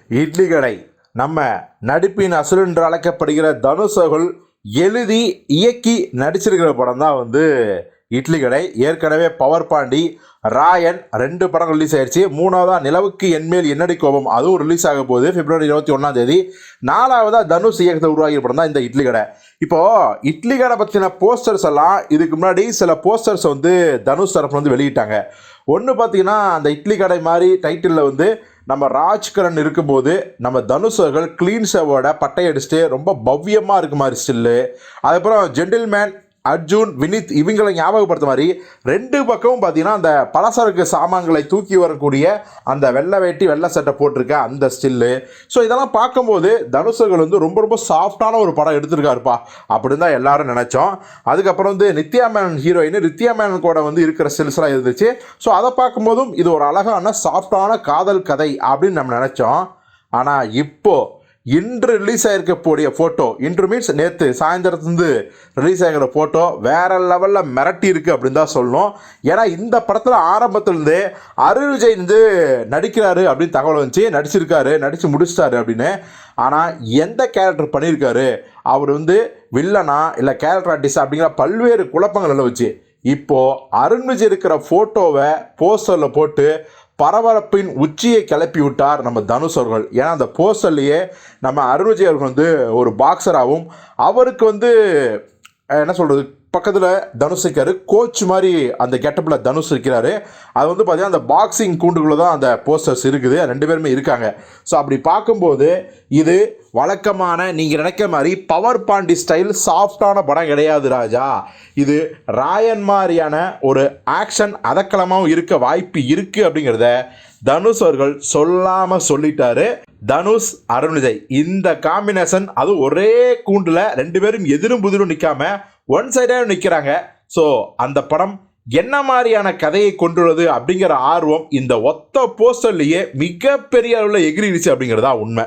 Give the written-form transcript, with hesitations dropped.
இட்லி கடை நம்ம நடிப்பின் அசுரன் என்று அழைக்கப்படுகிற தனுஷ் அவர்கள் எழுதி இயக்கி நடிச்சிருக்கிற படம் தான் இட்லி கடை. ஏற்கனவே பவர் பாண்டி, ராயன் 2 படங்கள் ரிலீஸ் ஆயிடுச்சு. 3வதா நிலவுக்கு என்மேல் என்னடி கோபம், அதுவும் ரிலீஸ் ஆக போகுது பிப்ரவரி 21 4வதா தனுஷ் இயக்கத்தில் உருவாகிய படம் தான் இந்த இட்லி கடை. இப்போ இட்லி கடை பற்றின போஸ்டர்ஸ் எல்லாம் இதுக்கு முன்னாடி சில போஸ்டர்ஸ் தனுஷ் தரப்பு வெளியிட்டாங்க. ஒன்று பார்த்தீங்கன்னா அந்த இட்லி கடை மாதிரி டைட்டிலில் நம்ம ராஜ்கரன் இருக்கும்போது நம்ம தனுஷ் அவர்கள் க்ளீன் ஷேவோட பட்டை அடிச்சுட்டு ரொம்ப பவ்யமாக இருக்க மாதிரி ஸ்டில்லு, அதுக்கப்புறம் ஜென்டில்மேன் அர்ஜுன், வினித் இவங்களை ஞாபகப்படுத்த மாதிரி 2 பக்கமும் பார்த்தீங்கன்னா அந்த பலசரக்கு சாமான்களை தூக்கி வரக்கூடிய அந்த வெள்ளை வேட்டி வெள்ளை சட்டை போட்டிருக்க அந்த ஸ்டில்லு. ஸோ இதெல்லாம் பார்க்கும்போது தனுஷர்கள் ரொம்ப ரொம்ப சாஃப்டான ஒரு படம் எடுத்திருக்காருப்பா அப்படின்னு தான் எல்லாரும் நினச்சோம். அதுக்கப்புறம் நித்யா மேனன் ஹீரோயின், நித்யா மேனன் கூட இருக்கிற ஸ்டில்ஸ்லாம் இருந்துச்சு. ஸோ அதை பார்க்கும்போதும் இது ஒரு அழகான சாஃப்டான காதல் கதை அப்படின்னு நம்ம நினச்சோம். ஆனால் இப்போது இன்று ரிலீஸ் ஆகிருக்கக்கூடிய ஃபோட்டோ, இன்று மீன்ஸ் நேற்று சாயந்தரத்துலேருந்து ரிலீஸ் ஆகிற ஃபோட்டோ வேறு லெவலில் மிரட்டி இருக்குது அப்படின்னு தான் சொல்லணும். ஏன்னா இந்த படத்தில் ஆரம்பத்துலேருந்தே அருள் விஜய் நடிக்கிறாரு அப்படின்னு தகவல் வந்துச்சு. நடித்து முடிச்சிட்டாரு அப்படின்னு. ஆனால் எந்த கேரக்டர் பண்ணியிருக்காரு, அவர் வில்லனா இல்லை கேரக்டர் ஆர்டிஸ்ட் அப்படிங்கிற பல்வேறு குழப்பங்கள் வச்சு இப்போது அருண் விஜய் இருக்கிற ஃபோட்டோவை போஸ்டரில் போட்டு பரபரப்பின் உச்சியை கிளப்பி விட்டார் நம்ம தனுஷ் அவர்கள். ஏன்னா அந்த போஸ்டர்லேயே நம்ம அருண் விஜய் அவர்கள் ஒரு பாக்ஸராகவும், அவருக்கு என்ன சொல்கிறது, பக்கத்தில் தனுஷ் இருக்காரு, கோச் மாதிரி அந்த கெட்டப்பில் தனுஷ் இருக்கிறாரு. அது பார்த்தீங்கன்னா அந்த பாக்ஸிங் கூண்டுக்குள்ளே தான் அந்த போஸ்டர்ஸ் இருக்குது. 2 பேருமே இருக்காங்க. ஸோ அப்படி பார்க்கும்போது இது வழக்கமான நீங்கள் நினைக்கிற மாதிரி பவர் பாண்டி ஸ்டைல் சாஃப்டான படம் கிடையாது ராஜா. இது ராயன் மாதிரியான ஒரு ஆக்ஷன் அதக்களமாகவும் இருக்க வாய்ப்பு இருக்குது அப்படிங்கிறத தனுஷ் அவர்கள் சொல்லாமல் சொல்லிட்டாரு. தனுஷ் அருண் விஜய் இந்த காம்பினேஷன், அது ஒரே கூண்டில் 2 பேரும் எதிரும் புதிரும் நிற்காம ஒன் சைடாக நிற்கிறாங்க. ஸோ அந்த படம் என்ன மாதிரியான கதையை கொண்டுள்ளது அப்படிங்கிற ஆர்வம் இந்த ஒத்த போஸ்டர்லேயே மிகப்பெரிய அளவில் எகிரிடுச்சு அப்படிங்கிறதா உண்மை.